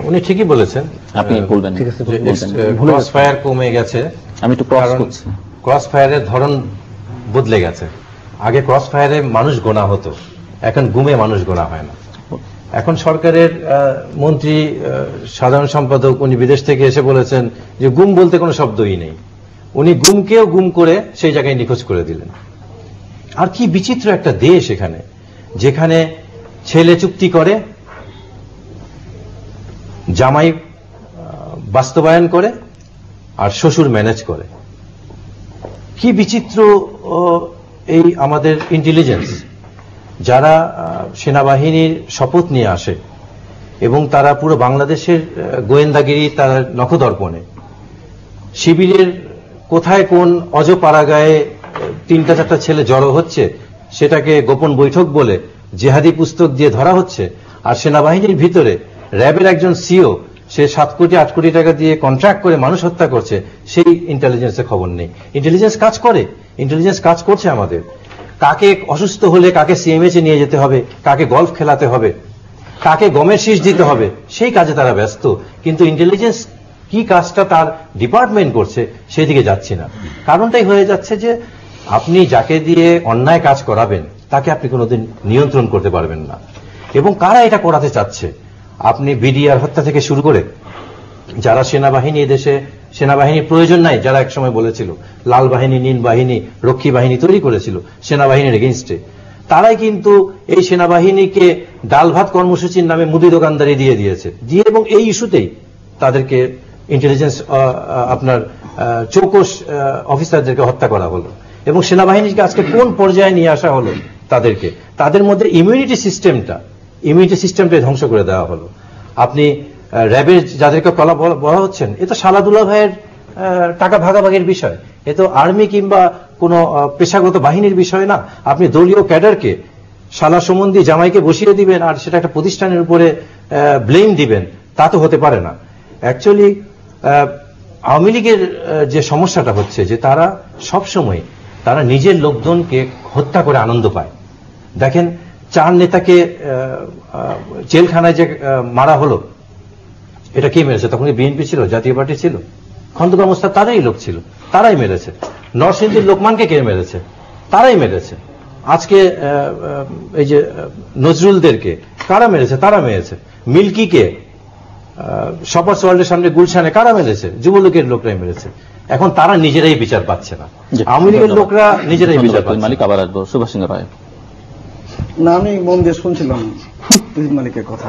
উনি ঠিকই বলেছেন, আপনি বলবেন। ঠিক আছে, ক্রস ফায়ার কমে গেছে। আমি একটু ক্রস করছি। ক্রস ফায়ারের ধরন বদলে গেছে। আগে ক্রস ফায়ারে মানুষ গোনা হতো, এখন গুমে মানুষ গোনা হয় না। এখন সরকারের মন্ত্রী, সাধারণ সম্পাদক উনি বিদেশ থেকে এসে বলেছেন যে গুম বলতে কোনো শব্দই নেই। উনি গুমকেও গুম করে সেই জায়গায় নিখোঁজ করে দিলেন। আর কি বিচিত্র একটা দেশ এখানে, যেখানে ছেলে চুক্তি করে, জামাই বাস্তবায়ন করে, আর শ্বশুর ম্যানেজ করে। কি বিচিত্র এই আমাদের ইন্টেলিজেন্স। যারা সেনাবাহিনীর শপথ নিয়ে আসে এবং তারা পুরো বাংলাদেশের গোয়েন্দাগিরি তার নখদর্পণে, শিবিরের কোথায় কোন অজপাড়াগায়ে 3-4টা ছেলে জড়ো হচ্ছে সেটাকে গোপন বৈঠক বলে জেহাদি পুস্তক দিয়ে ধরা হচ্ছে, আর সেনাবাহিনীর ভিতরে র্যাবের একজন সিও সে 7 কোটি 8 কোটি টাকা দিয়ে কন্ট্রাক্ট করে মানুষ হত্যা করছে, সেই ইন্টেলিজেন্সের খবর নেই। ইন্টেলিজেন্স কাজ করে, ইন্টেলিজেন্স কাজ করছে আমাদের। কাকে অসুস্থ হলে কাকে সিএমএইচে নিয়ে যেতে হবে, কাকে গলফ খেলাতে হবে, কাকে গমের শীষ দিতে হবে, সেই কাজে তারা ব্যস্ত। কিন্তু ইন্টেলিজেন্স কি কাজটা তার ডিপার্টমেন্ট করছে সেই দিকে যাচ্ছে না। কারণটাই হয়ে যাচ্ছে যে আপনি যাকে দিয়ে অন্যায় কাজ করাবেন তাকে আপনি কোনোদিন নিয়ন্ত্রণ করতে পারবেন না। এবং কারা এটা করাতে চাচ্ছে, আপনি বিডিআর হত্যা থেকে শুরু করে যারা সেনাবাহিনী, এদেশে সেনাবাহিনীর প্রয়োজন নাই যারা একসময় বলেছিল, লাল বাহিনী, নীল বাহিনী, রক্ষী বাহিনী তৈরি করেছিল সেনাবাহিনীর এগেইনস্টে, তারাই কিন্তু এই সেনাবাহিনীকে ডাল ভাত কর্মসূচির নামে মুদি দোকানদারি দিয়ে দিয়েছে, এবং এই ইস্যুতেই তাদেরকে ইন্টেলিজেন্স আপনার চৌকস অফিসারদেরকে হত্যা করা হলো। এবং সেনাবাহিনীকে আজকে কোন পর্যায়ে নিয়ে আসা হলো তাদেরকে, তাদের মধ্যে ইমিউনিটি সিস্টেমটা ধ্বংস করে দেওয়া হলো। আপনি র্যাবের যাদেরকে কলা বলা হচ্ছেন, এ তো সালাদুল্লাহ ভাইয়ের টাকা ভাগাভাগির বিষয়, এ তো আর্মি কিংবা কোনো পেশাগত বাহিনীর বিষয় না। আপনি দলীয় ক্যাডারকে শালা সম্বন্ধী জামাইকে বসিয়ে দিবেন আর সেটা একটা প্রতিষ্ঠানের উপরে ব্লেম দিবেন, তা তো হতে পারে না। অ্যাকচুয়ালি আওয়ামী লীগের যে সমস্যাটা হচ্ছে যে তারা সবসময় তারা নিজের লোকজনকে হত্যা করে আনন্দ পায়। দেখেন 4 নেতাকে জেলখানায় যে মারা হলো, এটা কে মেরেছে? তখন বিএনপি ছিল, জাতীয় পার্টি ছিল, খন্দকার মোস্তাক তারাই লোক ছিল, তারাই মেরেছে। নরসিংদীর লোকমানকে কে মেরেছে? তারাই মেরেছে। আজকে এই যে নজরুলদেরকে কারা মেরেছে? তারা মেরেছে। মিল্কিকে শপার্স ওয়ার্ল্ডের সামনে গুলশানে কারা মেরেছে? যুবলীগের লোকরাই মেরেছে। এখন তারা নিজেরাই বিচার পাচ্ছে না, আওয়ামী লীগের লোকরা নিজেরাই বিচার পাচ্ছে। মালিক আবার আসবো, সুভাষ সিংহ রায়। না, আমি মন দিয়ে শুনছিলাম মালিকের কথা।